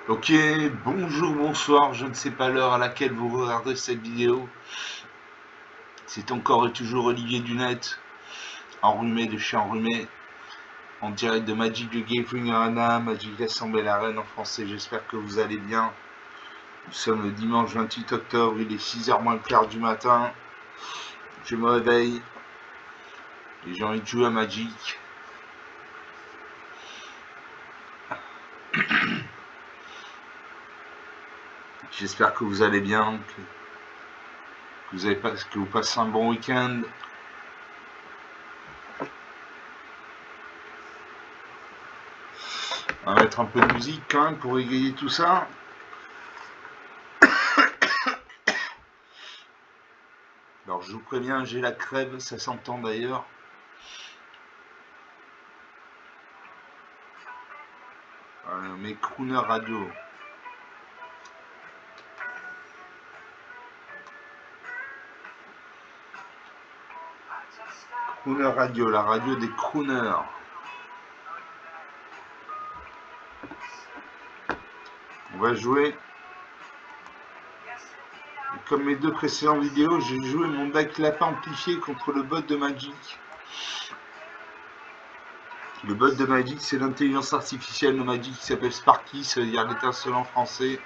Ok, bonjour, bonsoir, je ne sais pas l'heure à laquelle vous regardez cette vidéo. C'est encore et toujours Olivier Dunette, enrhumé de chez Enrhumé, en direct de Magic the Gathering Arena, Magic Assemblée la Reine en français. J'espère que vous allez bien. Nous sommes le dimanche 28 octobre, il est 6h moins le quart du matin. Je me réveille et j'ai envie de jouer à Magic. J'espère que vous allez bien, que vous passez un bon week-end. On va mettre un peu de musique quand même pour égayer tout ça. Alors je vous préviens, j'ai la crève, ça s'entend d'ailleurs. Mes Crooner Radio. Crooner Radio, la radio des crooners. On va jouer. Comme mes deux précédentes vidéos, j'ai joué mon deck lapin amplifié contre le bot de Magic. Le bot de Magic, c'est l'intelligence artificielle de Magic qui s'appelle Sparky, ça veut dire l'étincelle en français.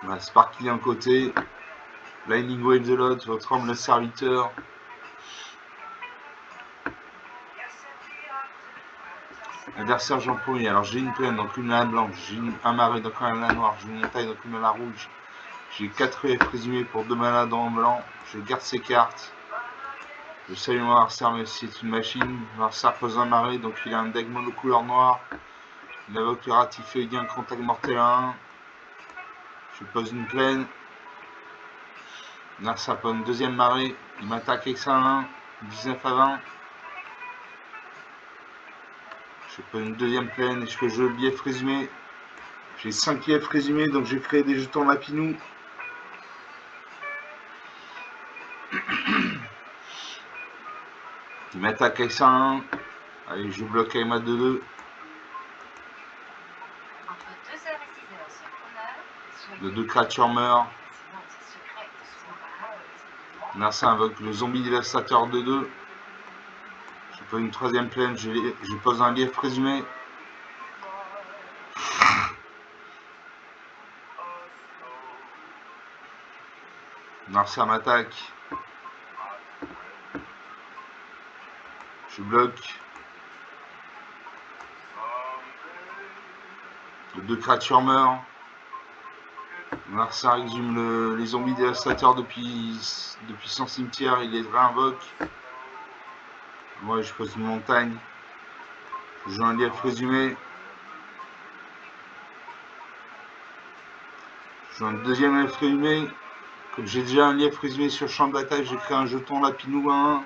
Voilà, Sparky d'un côté, Lightning Wave de l'autre, votre homme le serviteur. Adversaire j'en premier. Alors j'ai une plaine, donc une lana blanche, j'ai un marais, donc un lana noire, j'ai une montagne, donc une lana rouge. J'ai 4 EF résumés pour 2 manas dans le blanc. Je garde ces cartes. Le Salut Noir, c'est une machine. Noirceur pose un marais, donc il a un deck monocouleur noir. Il invoque le ratifié, il gagne contact mortel à 1. Je pose une plaine. Noirceur pose une deuxième marée. Il m'attaque avec ça à 1. 19 à 20. Je pose une deuxième plaine et je peux jouer le lief résumé. J'ai 5 liefs résumés, donc j'ai créé des jetons lapinou. Il m'attaque avec ça à 1. Allez, je bloque avec ma 2-2. De 2 créatures meurent. Narsa invoque le zombie dévastateur de 2. Je pose une troisième plaine, je pose un lief résumé. Narsa m'attaque. Je bloque. Les 2 créatures meurent. Narsa exhume les zombies dévastateurs depuis son cimetière, il les réinvoque. Moi je pose une montagne. Je joue un lief résumé. Je joue un deuxième lief résumé. Comme j'ai déjà un lief résumé sur champ d'attaque, j'ai créé un jeton lapinou à 1.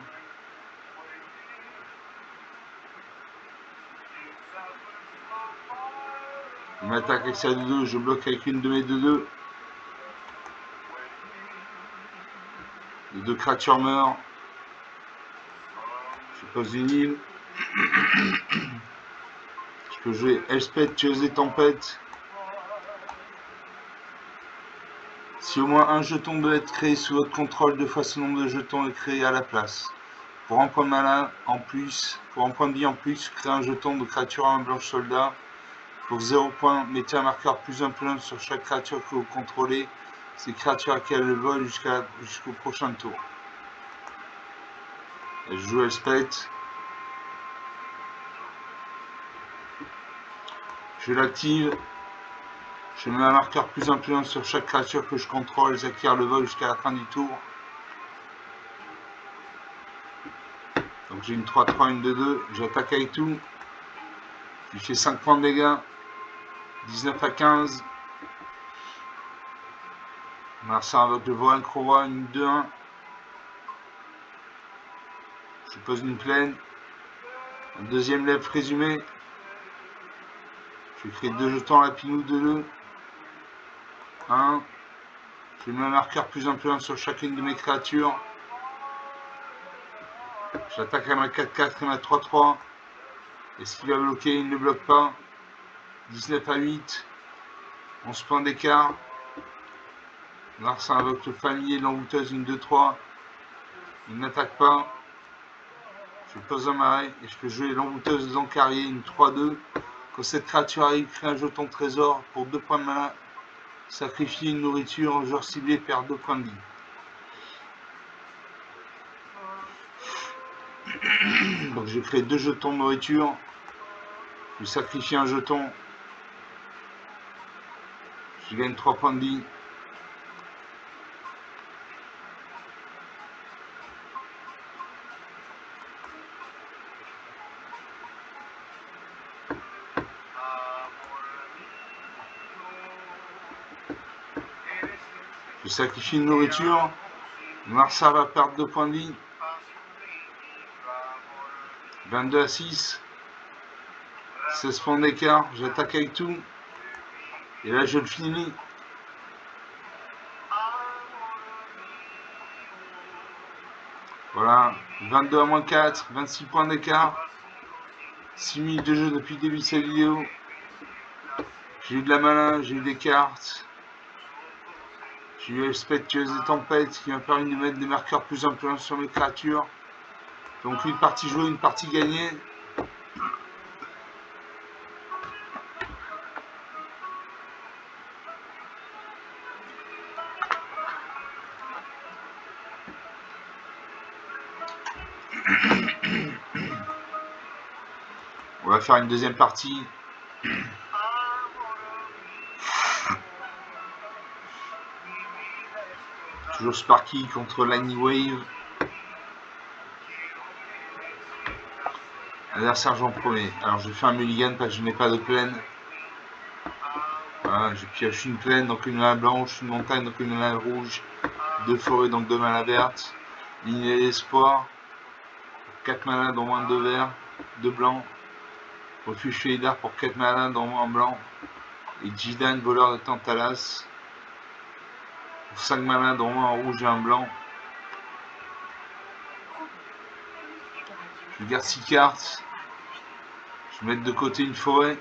Il m'attaque avec sa 2-2, je bloque avec une de mes 2-2. Les 2 créatures meurent. Je pose une île. Je peux jouer Elspeth, tueuse des tempêtes. Si au moins un jeton doit être créé sous votre contrôle, 2 fois ce nombre de jetons est créé à la place. Pour un point de mana en plus, pour un point de vie en plus, créez un jeton de créature à un blanche soldat. Pour 0 points, mettez un marqueur +1/+1 sur chaque créature que vous contrôlez. Ces créatures à qui elles volent jusqu'au prochain tour. Je joue Elspeth. Je l'active. Je mets un marqueur +1/+1 sur chaque créature que je contrôle. J'acquiert le vol jusqu'à la fin du tour. Donc j'ai une 3-3, une 2-2. J'attaque avec tout. Il fait 5 points de dégâts. 19 à 15. Marcin invoque le Voran Crova, une 2-1. Je pose une plaine. Un deuxième lèvre résumé. Je crée 2 jetons lapinou 2-2. 1. Je mets un marqueur +1/+1 sur chacune de mes créatures. J'attaque à ma 4-4 et ma 3-3. Est-ce qu'il va bloquer? Il ne bloque pas. 19 à 8. 11 points d'écart. Larsa invoque le familier de l'envoûteuse, une 2-3. Il n'attaque pas. Je pose un marais et je peux jouer l'envoûteuse de Zancarrier, une 3-2. Quand cette créature arrive, crée un jeton trésor pour 2 points de mana. Sacrifie une nourriture, un joueur ciblé perd 2 points de vie. Donc j'ai créé 2 jetons de nourriture. Je sacrifie un jeton. Je gagne 3 points de vie. Je sacrifie une nourriture. Marsa va perdre 2 points de vie. 22 à 6. 16 points d'écart. J'attaque avec tout. Et là, je le finis. Voilà. 22 à moins 4. 26 points d'écart. 6 minutes de jeu depuis le début de cette vidéo. J'ai eu de la malin, j'ai eu des cartes. J'ai eu Spectueuse et Tempête qui m'a permis de mettre des marqueurs plus influents sur mes créatures. Donc une partie jouée, une partie gagnée. On va faire une deuxième partie. Toujours Sparky contre Lightning Wave. Adversaire j'en premier. Alors je fais un mulligan parce que je n'ai pas de plaine. Voilà, je pioche une plaine, donc une mana blanche, une montagne, donc une mana rouge, 2 forêts, donc 2 mana vertes, lignée d'espoir, 4 mana dont moins 2 verts, 2 blancs, refuge Félidar pour 4 mana dont moins blanc, et Jidan, voleur de Tantalas, pour 5 mana dont moins un rouge et un blanc. Je garde 6 cartes, je mets de côté une forêt.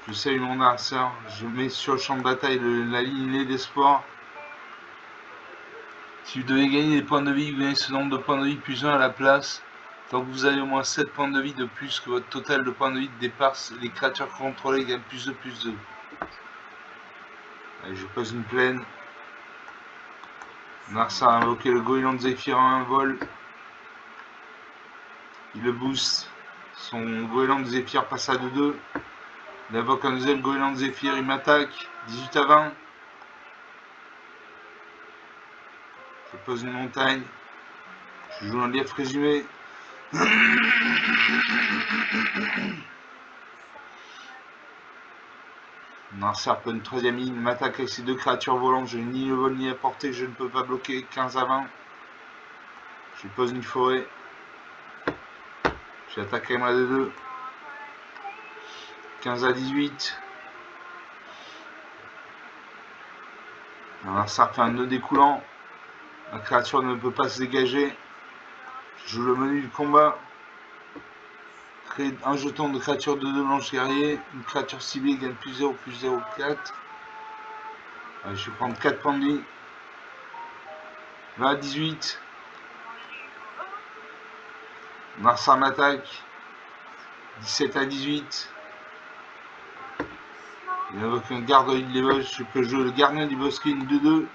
Je salue mon adversaire, je mets sur le champ de bataille la lignée d'espoir. Si vous devez gagner des points de vie, vous gagnez ce nombre de points de vie plus 1 à la place. Tant que vous avez au moins 7 points de vie de plus que votre total de points de vie de départ, les créatures contrôlées gagnent plus de plus 2. Allez, je pose une plaine. Narsa a invoqué le Goéland de Zéphyr à un vol. Il le booste. Son Goéland de Zéphyr passe à 2-2. Il invoque un deuxième Goéland de Zéphyr, il m'attaque. 18 à 20. Je pose une montagne. Je joue un lief résumé. Narsa peut une troisième ligne, m'attaque avec ses 2 créatures volantes. Je n'ai ni le vol ni la portée, je ne peux pas bloquer. 15 à 20. Je pose une forêt. J'attaque avec ma 2-2. 15 à 18. Narsa fait un nœud découlant. La créature ne peut pas se dégager. Je joue le menu du combat. Crée un jeton de créature de 2 blanches guerriers. Une créature ciblée gagne plus 0, plus 0, 4. Allez, je vais prendre 4 points de vie. 20 à 18. Narsa m'attaque. 17 à 18. Il invoque un gardien du bosque. Je peux jouer le gardien du bosquet, une 2-2.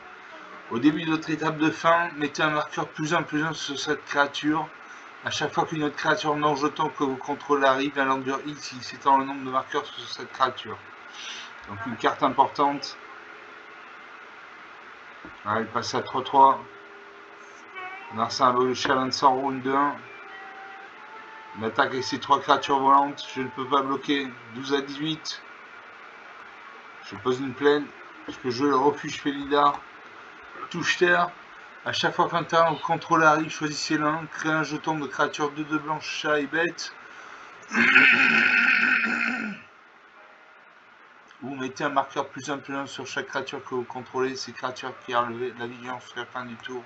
Au début de votre étape de fin, mettez un marqueur plus 1 sur cette créature. À chaque fois qu'une autre créature non jeton que vous contrôlez arrive, elle endure X, il s'étend le nombre de marqueurs sur cette créature. Donc une carte importante. Là, elle passe à 3-3. Narsa invoque le Chaland de Sorrow, une 2-1. Il attaque avec ses 3 créatures volantes. Je ne peux pas bloquer. 12 à 18. Je pose une plaine. Je peux jouer le refuge Félidar. Touche terre. À chaque fois qu'un terrain vous contrôlez arrive, choisissez l'un. Créez un jeton de créature 2-2 blanche, chat et bête. Ou mettez un marqueur plus 1 sur chaque créature que vous contrôlez. Ces créatures qui a relevé la vigilance jusqu'à la fin du tour.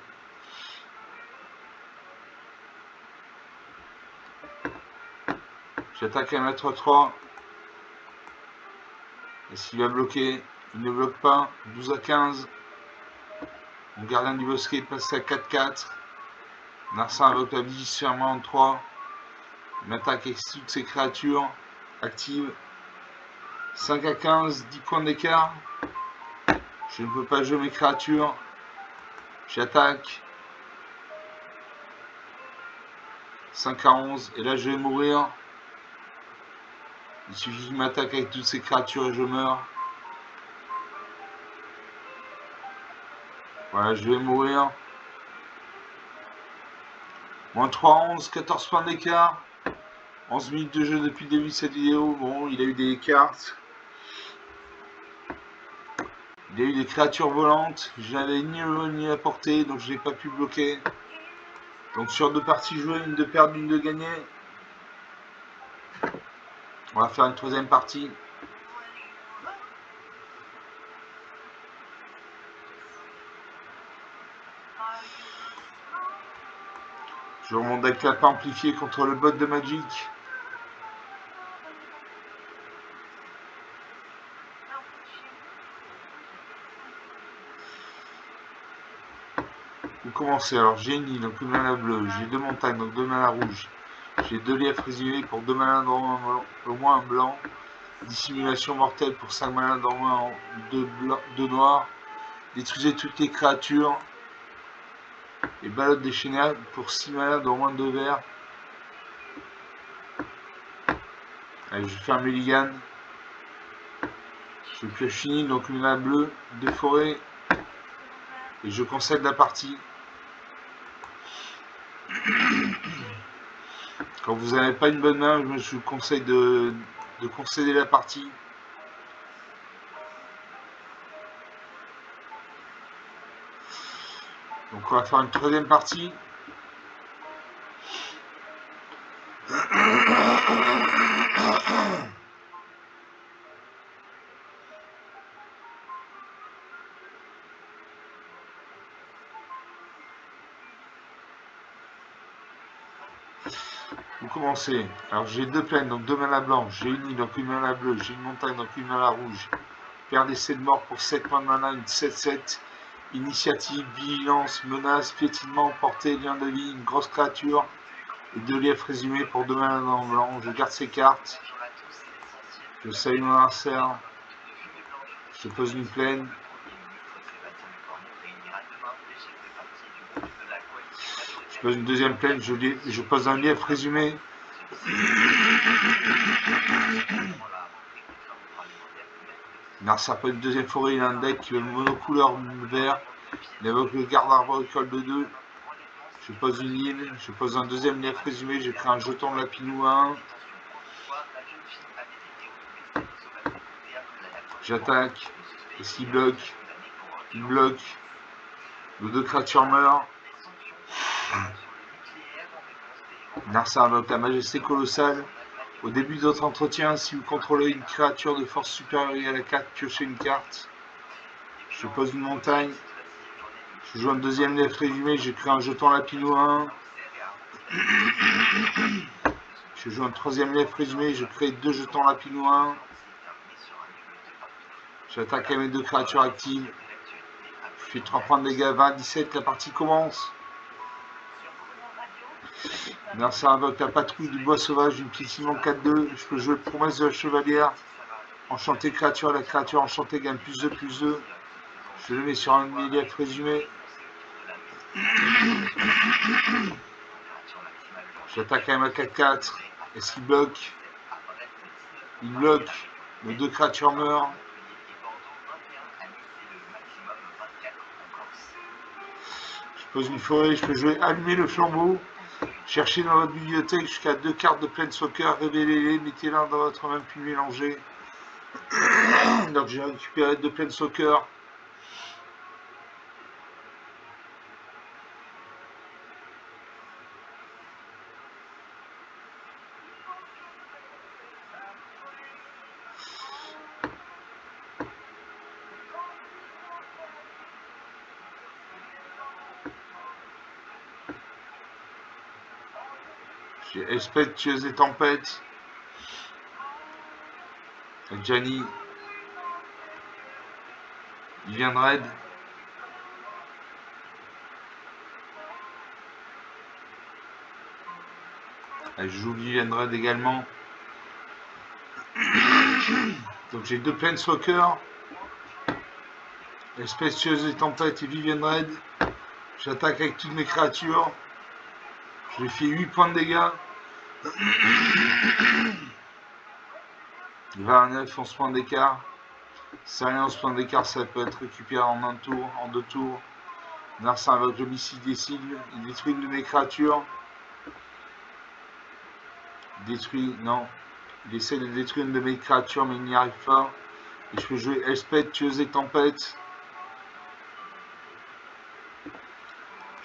J'attaque à 1 3. Est-ce qu'il va bloquer? Il ne bloque pas. 12 à 15. Mon gardien du bosquet passe à 4-4. Narcin invoque la vigie fermée en 3. Il m'attaque avec toutes ses créatures. Active. 5 à 15, 10 points d'écart. Je ne peux pas jouer mes créatures. J'attaque. 5 à 11. Et là, je vais mourir. Il suffit qu'il m'attaque avec toutes ses créatures et je meurs. Voilà, je vais mourir. Moins 3 à 11, 14 points d'écart. 11 minutes de jeu depuis le début de cette vidéo. Bon, il a eu des cartes. Il a eu des créatures volantes. Je n'avais ni le ni la portée, donc je n'ai pas pu bloquer. Donc sur 2 parties jouées, une de perdre, une de gagner. On va faire une 3e partie. Je remonte avec la pas amplifiée contre le bot de Magic. Vous commencez. Alors j'ai une île, donc une mana bleue. J'ai 2 montagnes, donc 2 mana rouges. J'ai 2 lièvres résumés pour 2 mana dans au moins un blanc. Dissimulation mortelle pour 5 mana dans moins 2 noirs. Détruisez toutes les créatures. Et balade déchaînée pour 6 mana dans moins 2 verts. Allez, je fais un mulligan. Je pioche une île, donc une mana bleue, 2 forêts. Et je concède la partie. Quand vous n'avez pas une bonne main, je vous conseille de concéder la partie. Donc on va faire une 3e partie. Vous commencez. Alors j'ai 2 plaines, donc 2 mana blanches. J'ai une île, donc une mana bleue. J'ai une montagne, donc une mana rouge. Père d'essai de mort pour 7 points de mana, une 7-7. Initiative, vigilance, menace, piétinement, portée, lien de vie, une grosse créature. Et 2 lièvres résumés pour 2 mana en blanc. Je garde ces cartes. Je salue mon adversaire. Je pose une plaine. Je pose une 2e plaine. Je pose un lièvre résumé. Narcin pas une 2e forêt, il a un deck qui veut le monocouleur vert. Il évoque le garde arboricole de 2. Je pose une île, je pose un 2e lièvre résumé, j'ai créé un jeton de lapinou à 1. J'attaque. Est-ce qu'il bloque? Il bloque. Nos 2 créatures meurent. Narcin invoque la majesté colossale. Au début de votre entretien, si vous contrôlez une créature de force supérieure à la 4, piochez une carte. Je pose une montagne. Je joue un 2e lièvre résumé, j'ai créé un jeton lapinou à 1. Je joue un 3e lièvre résumé, je crée 2 jetons lapinou à 1. J'attaque à mes 2 créatures actives. Je fais 3 points de dégâts, 20, 17, la partie commence. Narcin invoque la patrouille du bois sauvage, une piétinement 4-2. Je peux jouer promesse de la chevalière. Enchanté créature, la créature enchantée gagne +2/+2. Je le mets sur un lièvre résumé. J'attaque à ma 4-4. Est-ce qu'il bloque? Il bloque. Nos 2 créatures meurent. Je pose une forêt, je peux jouer allumer le flambeau. Cherchez dans votre bibliothèque jusqu'à 2 cartes de Planeswalker, révélez-les, mettez-les dans votre main puis mélangez. Donc j'ai récupéré 2 Planeswalker. J'ai Espèce tueuse des tempêtes. Gianni. Vivian Red. Je joue Vivian Red également. Donc j'ai 2 Planeswalker. Espèce tueuse et tempête et Vivian Red. J'attaque avec toutes mes créatures. Je lui fais 8 points de dégâts. 29, 11 points d'écart. Ça rien, 11 points d'écart, ça peut être récupéré en un tour, en 2 tours. Narcin avec l'homicide des cygnes. Il détruit une de mes créatures. Détruit, non. Il essaie de détruire une de mes créatures, mais il n'y arrive pas. Et je peux jouer Elspeth, tueuse et tempête.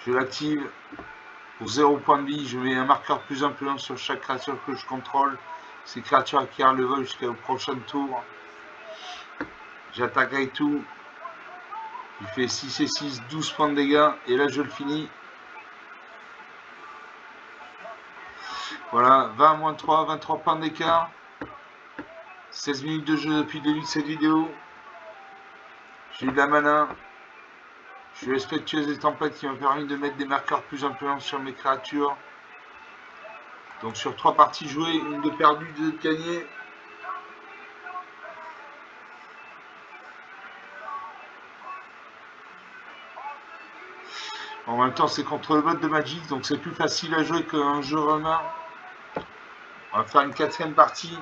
Je l'active. Pour 0 point de vie, je mets un marqueur +1/+1 sur chaque créature que je contrôle. Ces créatures acquièrent le vol jusqu'au prochain tour. J'attaque avec tout. Il fait 6 et 6, 12 points de dégâts. Et là, je le finis. Voilà, 20 - 3, 23 points d'écart. 16 minutes de jeu depuis le début de cette vidéo. J'ai eu de la mana. Je suis respectueuse des tempêtes qui m'a permis de mettre des marqueurs +1/+1 sur mes créatures. Donc sur 3 parties jouées, une de perdue, 2 de gagnées. En même temps, c'est contre le bot de Magic, donc c'est plus facile à jouer qu'un jeu romain. On va faire une 4e partie.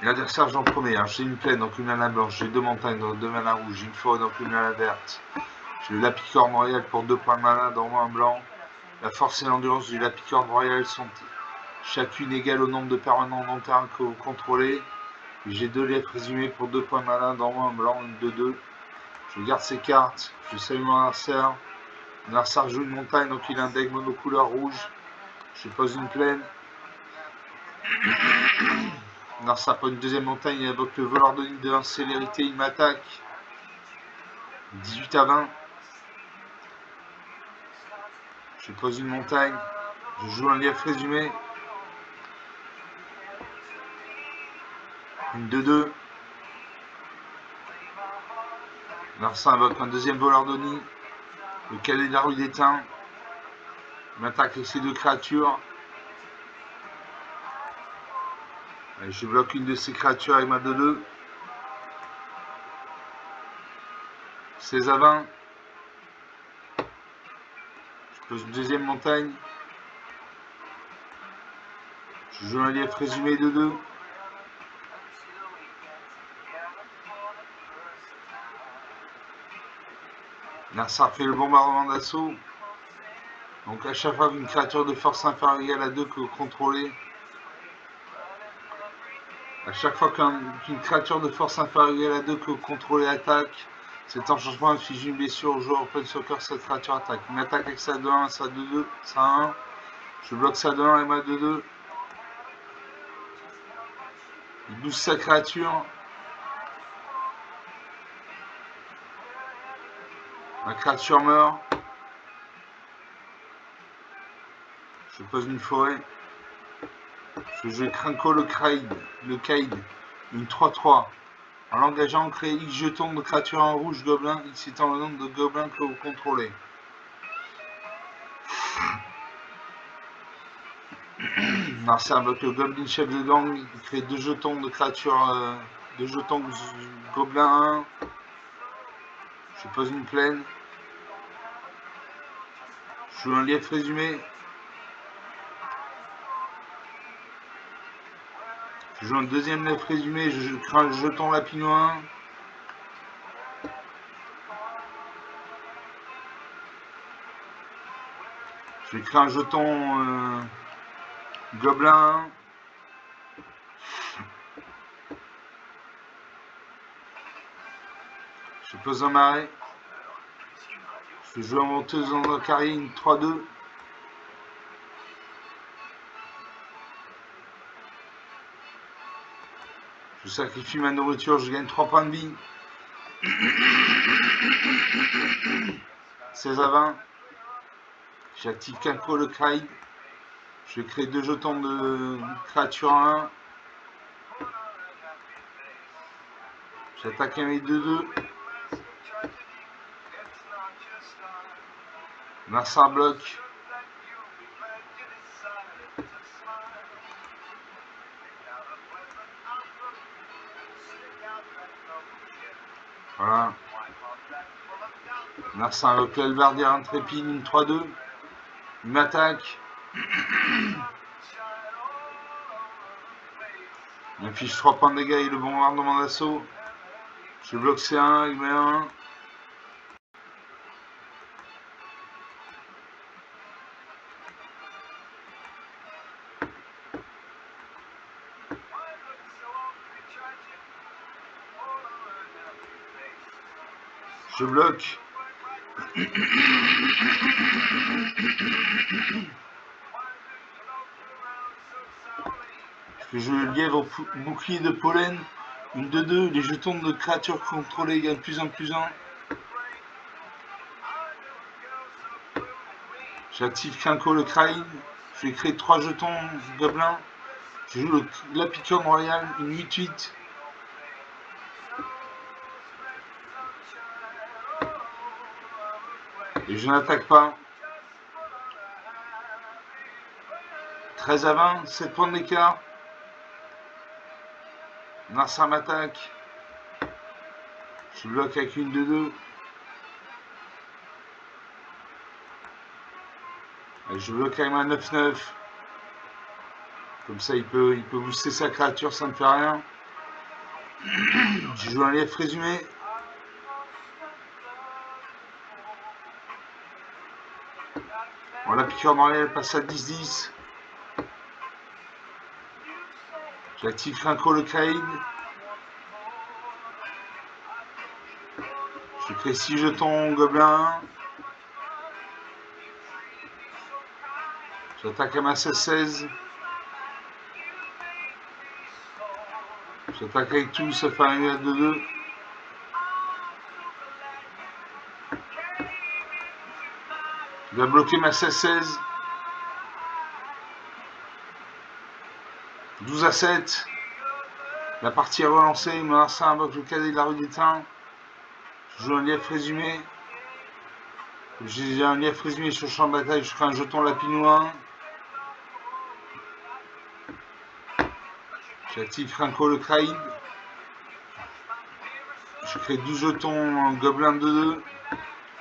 L'adversaire, j'en promets, hein. J'ai une plaine, donc une mana blanche, j'ai 2 montagnes, donc 2 mana rouges, j'ai une forêt, donc une mana verte. J'ai le Lapicorne Royal pour 2 points de mana, dans un blanc. La force et l'endurance du Lapicorne Royal sont chacune égales au nombre de permanents non terrain que vous contrôlez. J'ai 2 lettres résumées pour 2 points de mana, dans un blanc, une de 2. Je garde ces cartes, je salue mon adversaire. Mon adversaire joue une montagne, donc il a un deck monocouleur rouge. Je pose une plaine. Ça prend une 2e montagne, il invoque le voleur de nid de 1 célérité, il m'attaque. 18 à 20. Je pose une montagne. Je joue un lièvre résumé. Une 2-2. Narcin invoque un 2e voleur de nid. Le cadet de la rue d'éteint. Il m'attaque avec ces 2 créatures. Je bloque une de ces créatures avec ma 2-2. 16 à 20. Je pose une 2e montagne. Je joue un lièvre résumé 2-2. Narcin fait le bombardement d'assaut. Donc à chaque fois qu'une créature de force inférieure à 2 que vous contrôlez, à chaque fois qu'une créature de force inférieure à 2 que vous contrôlez attaque, cet enchantement inflige une blessure au joueur open soccer, cette créature attaque. Il m'attaque avec sa 2-1, sa 2-2, sa 1. Je bloque sa 2-1 avec ma 2-2. Il booste sa créature. Ma créature meurt. Je pose une forêt. Je joue Krenko le Kaid. Une 3-3. En l'engageant, créez X jetons de créatures en rouge gobelin, X étant le nombre de gobelins que vous contrôlez. Marcel bloque le Goblin chef de gang, il crée 2 jetons de créatures, 2 jetons gobelin 1. Je pose une plaine. Je joue un lièvre résumé. Je joue un 2e lièvre résumé, je crée un jeton lapinois 1. Je crée un jeton gobelin 1. Je pose un marais. Je joue en monteuse dans un carré, une 3-2. Je sacrifie ma nourriture, je gagne 3 points de vie. 16 à 20. J'active Kinko le Kraid. Je crée 2 jetons de créature 1. J'attaque avec 2-2. Narsar bloc. Voilà. Narsar avec l'Albardière intrépide, une 3-2. Il m'attaque. Il affiche 3 points de dégâts et le bombardement d'assaut. Je bloque C1, il met 1. Je bloque. Je lièvre au bouclier de pollen. Une 2-2. Les jetons de créatures contrôlées gagnent plus 1 plus 1. J'active Kinko le Kraid. Je vais créer 3 jetons gobelins. Je joue la picorne royale, une 8-8. Et je n'attaque pas. 13 à 20, 7 points d'écart. Narsar m'attaque. Je bloque avec une 2-2. Et je bloque avec ma 9-9. Comme ça, il peut booster sa créature, ça ne fait rien. Je joue un lièvre résumé. Bon, la piqûre dans l'aile passe à 10-10. J'active Kinko le Kraid. Je crée 6 jetons gobelins. J'attaque à ma 16-16. J'attaque avec tout, ça fait un 2-2. Il va bloquer ma 16-16. 12 à 7. La partie est relancée. Il m'a lancé un bloc le cadet de la rue d'étain. Je joue un lièvre résumé. J'ai un lièvre résumé sur le champ de bataille. Je ferai un jeton lapinois. J'active Kinko le Kraid. Je crée 12 jetons gobelin 2-2.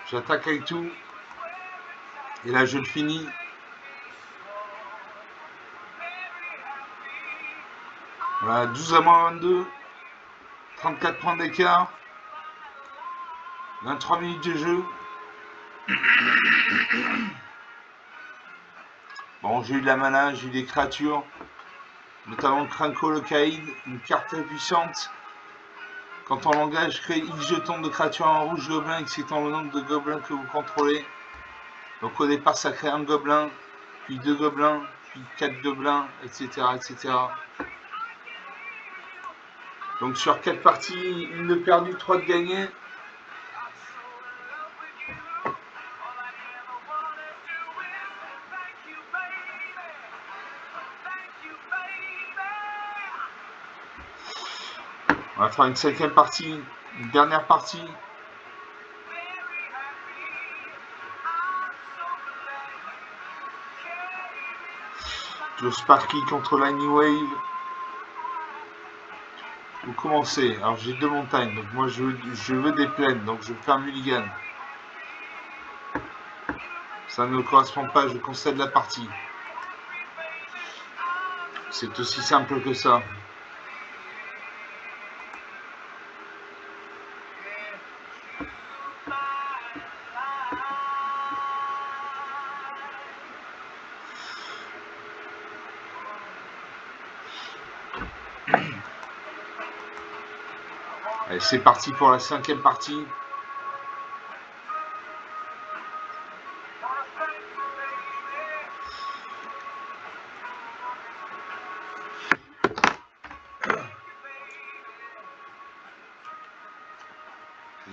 J'attaque avec tout. Et là, je le finis. Voilà, 12 à moins 22. 34 points d'écart. 23 minutes de jeu. Bon, j'ai eu de la mana, j'ai eu des créatures. Notamment Kinko le Kraid, une carte très puissante. Quand on l'engage, crée X jetons de créatures en rouge gobelin, excitant le nombre de gobelins que vous contrôlez. Donc au départ, ça crée un gobelin, puis 2 gobelins, puis 4 gobelins, etc. etc. Donc sur 4 parties, 1 de perdu, 3 de gagné. On va faire une 5e partie, une dernière partie. Le Sparky contre Lightning Wave. Vous commencez. Alors j'ai 2 montagnes, donc moi je veux des plaines, donc je vais faire un mulligan. Ça ne correspond pas, je concède la partie. C'est aussi simple que ça. Allez, c'est parti pour la 5e partie.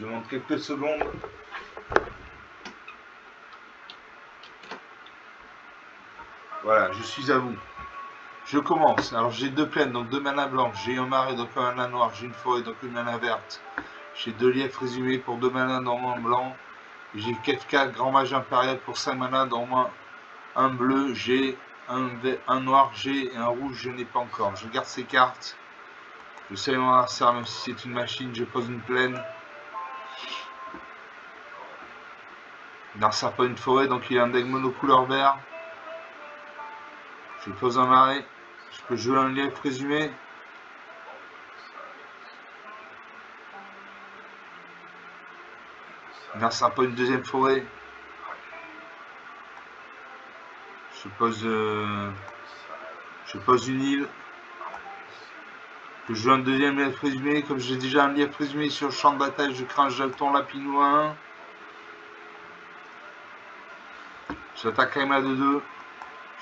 Je demande quelques secondes. Voilà, je suis à vous. Je commence. Alors j'ai deux plaines, donc deux manas blanches. J'ai un marais, donc un mana noir. J'ai une forêt, donc une mana verte. J'ai deux liefs résumés pour deux manas normand blanc. J'ai Kefka, grand mage impérial pour 5 manas, dont moins un bleu. J'ai un noir, j'ai et un rouge, je n'ai pas encore. Je garde ces cartes. Je sais mon adversaire, même si c'est une machine, je pose une plaine. L'adversaire pas une forêt, donc il a un deck monocouleur vert. Je pose un marais. Je peux jouer un lief résumé. L'adversaire pas une deuxième forêt. Je pose une île. Je joue un deuxième lief résumé. Comme j'ai déjà un lief résumé sur le champ de bataille, je crée un jeton lapinois 1. J'attaque quand même à 2-2.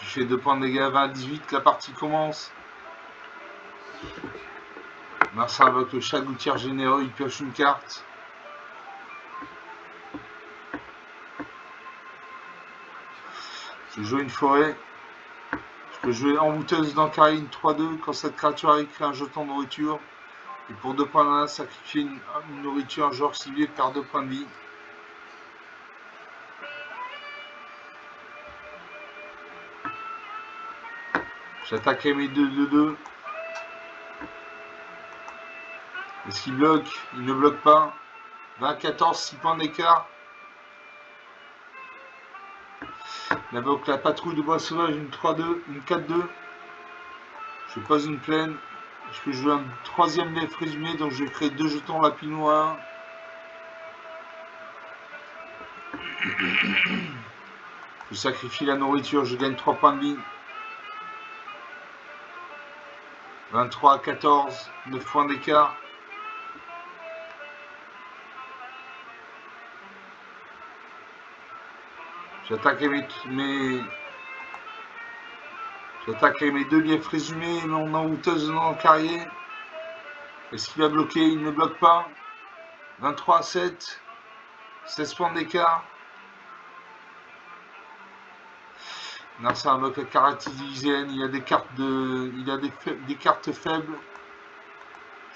Je fais 2 points de dégâts, 20 à 18. La partie commence. L'adversaire avec le chat gouttière généreux, il pioche une carte. Je joue une forêt. Je peux jouer envoûteuse d'Ancarine 3-2. Quand cette créature a écrit un jeton de nourriture. Et pour 2 points de mana, sacrifier une nourriture, un joueur ciblé perd 2 points de vie. J'attaque mes 2-2-2. Est-ce qu'il bloque? Il ne bloque pas. 20-14, 6 points d'écart. Il invoque la patrouille de bois sauvage, une 3-2, une 4-2. Je pose une plaine. Je peux jouer un troisième lief résumé, donc je vais créer 2 jetons lapinois 1. Je sacrifie la nourriture, je gagne 3 points de vie. 23 à 14, 9 points d'écart. J'attaque mes 2 liefs résumés et mon envoûteuse dans le carrier. Est-ce qu'il va bloquer? Il ne bloque pas. 23 à 7, 16 points d'écart. Non, c'est un bloc à caractère division. Il a des cartes des cartes faibles.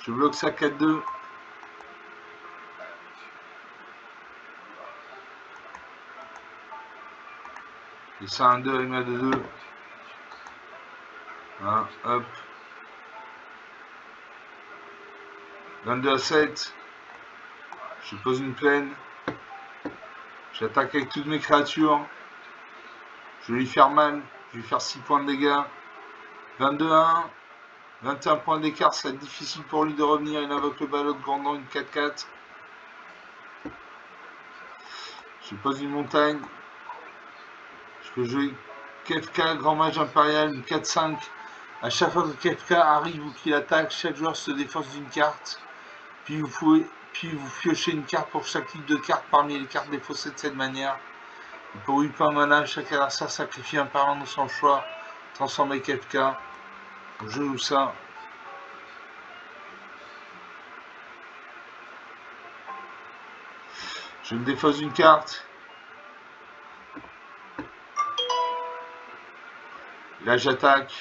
Je bloque ça 4-2. Et ça 1-2, il m'a 2-2. Hein, hop. 22 à 7. Je pose une plaine. J'attaque avec toutes mes créatures. Je vais lui faire mal. Je vais lui faire 6 points de dégâts. 22 à 1. 21 points d'écart, ça va être difficile pour lui de revenir. Il invoque le ballot de Grandon, une 4-4. Je pose une montagne. Je peux jouer Kefka, grand mage impérial, une 4-5. À chaque fois que Kefka arrive ou qu'il attaque, chaque joueur se défausse d'une carte. Puis vous piochez une carte pour chaque type de carte parmi les cartes défaussées de cette manière. Et pour 8 points de mana, chaque adversaire sacrifie un parent de son choix. Transformer Kefka. Donc je joue ça. Je me défausse une carte. Là j'attaque.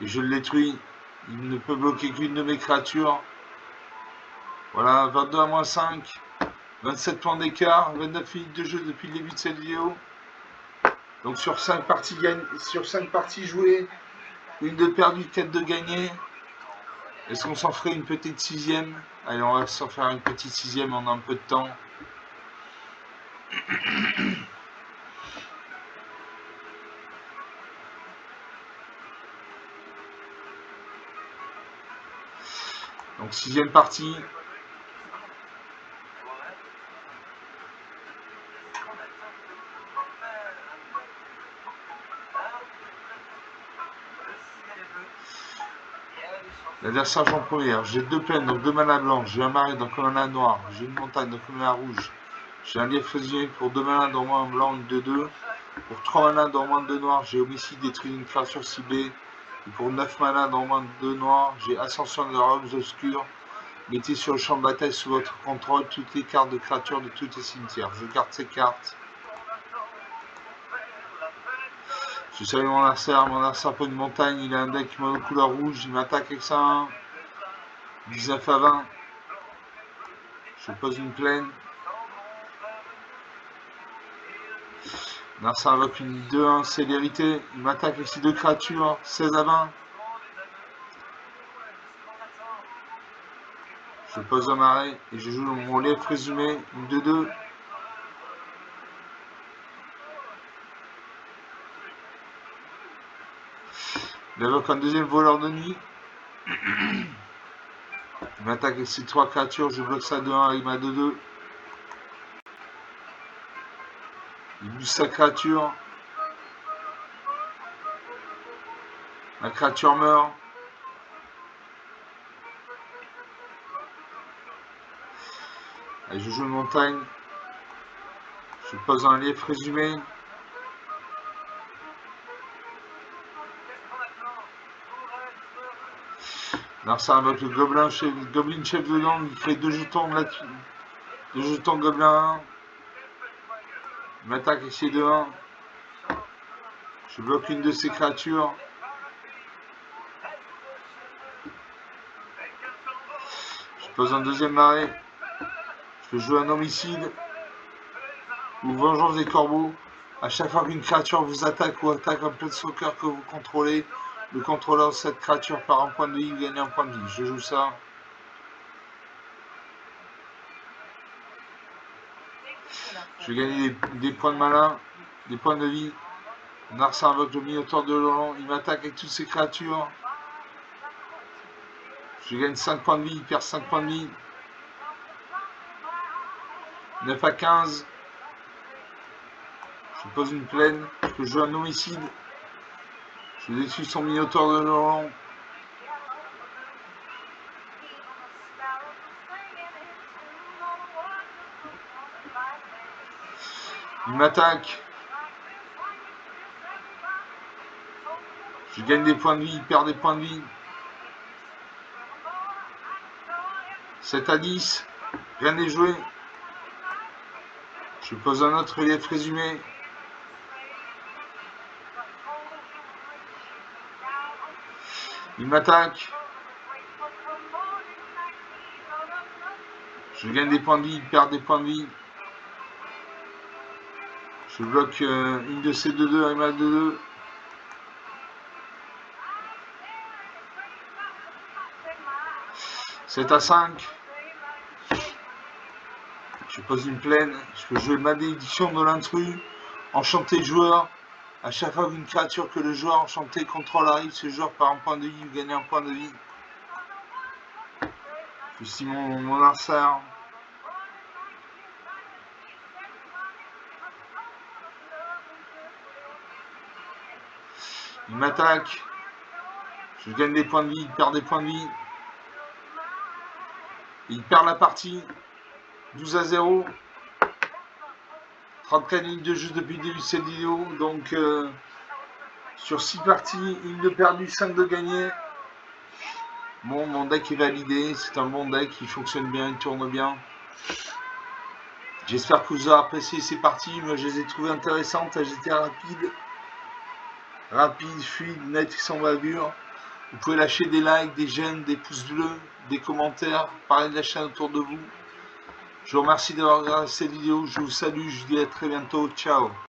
Et je le détruis. Il ne peut bloquer qu'une de mes créatures. Voilà, 22 à moins 5. 27 points d'écart. 29 minutes de jeu depuis le début de cette vidéo. Donc sur 5 parties jouées, une de perdue, 4 de gagnées. Est-ce qu'on s'en ferait une petite sixième? Allez, on va s'en faire une petite sixième, on a un peu de temps. Donc 6e partie. L'adversaire en première. J'ai 2 plaines, donc 2 manas blancs. J'ai un marais, donc un mana noir. J'ai une montagne, donc un mana rouge. J'ai un lief résumé pour 2 manas, dont moins un blanc, une 2-2. Pour 3 manas, dont moins 2 noirs, j'ai homicide, détruit une créature ciblée. Et pour 9 manas, dont moins 2 noirs, j'ai ascension de la rose obscure. Mettez sur le champ de bataille sous votre contrôle toutes les cartes de créatures de tous les cimetières. Je garde ces cartes. Je salue mon adversaire pour une montagne, il a un deck mono couleur rouge, il m'attaque avec ça. 19 à 20. Je pose une plaine. Narcin invoque une 2-1, célérité. Il m'attaque avec ces deux créatures. 16 à 20. Je pose un arrêt et je joue mon lait présumé. Une 2-2. Il invoque un deuxième voleur de nuit. Il m'attaque avec ces trois créatures. Je bloque ça 2-1 avec ma 2-2. Il bouge sa créature. La créature meurt. Allez, je joue une montagne. Je pose un lief résumé. Narcin invoque le goblin chef de gang. Il crée 2 jetons là-dessus. 2 jetons gobelin 1. Il m'attaque avec ces 2-1. Je bloque une de ces créatures. Je pose un deuxième marée. Je peux jouer un homicide ou vengeance des corbeaux. À chaque fois qu'une créature vous attaque ou attaque un planeswalker que vous contrôlez, le contrôleur de cette créature perd un point de vie, vous gagnez un point de vie. Je joue ça. Je vais gagner des points de malin, des points de vie. Narcin invoque le Minotaure de Laurent. Il m'attaque avec toutes ces créatures. Je gagne 5 points de vie, il perd 5 points de vie. 9 à 15. Je pose une plaine. Je peux jouer un homicide. Je détruis son Minotaure de Laurent. Il m'attaque. Je gagne des points de vie, il perd des points de vie. 7 à 10. Rien n'est joué. Je pose un autre relief résumé. Il m'attaque. Je gagne des points de vie, il perd des points de vie. Je bloque une de ces 2-2 avec ma 2-2. « 7 à 5. Je pose une plaine. Je peux jouer malédiction de l'intrus. Enchanté joueur. À chaque fois qu'une créature que le joueur enchanté contrôle arrive, ce joueur perd un point de vie, vous gagnez un point de vie. Je suis mon adversaire. Il m'attaque. Je gagne des points de vie, il perd des points de vie. Il perd la partie. 12 à 0. 34 lignes de jeu depuis le début de cette vidéo. Donc, sur 6 parties, 1 de perdu, 5 de gagné. Bon, mon deck est validé. C'est un bon deck. Il fonctionne bien, il tourne bien. J'espère que vous avez apprécié ces parties. Moi, je les ai trouvées intéressantes. Elles étaient rapides, fluides, nettes, sans bavure. Vous pouvez lâcher des likes, des j'aime, des pouces bleus, des commentaires, parler de la chaîne autour de vous. Je vous remercie d'avoir regardé cette vidéo. Je vous salue. Je vous dis à très bientôt. Ciao.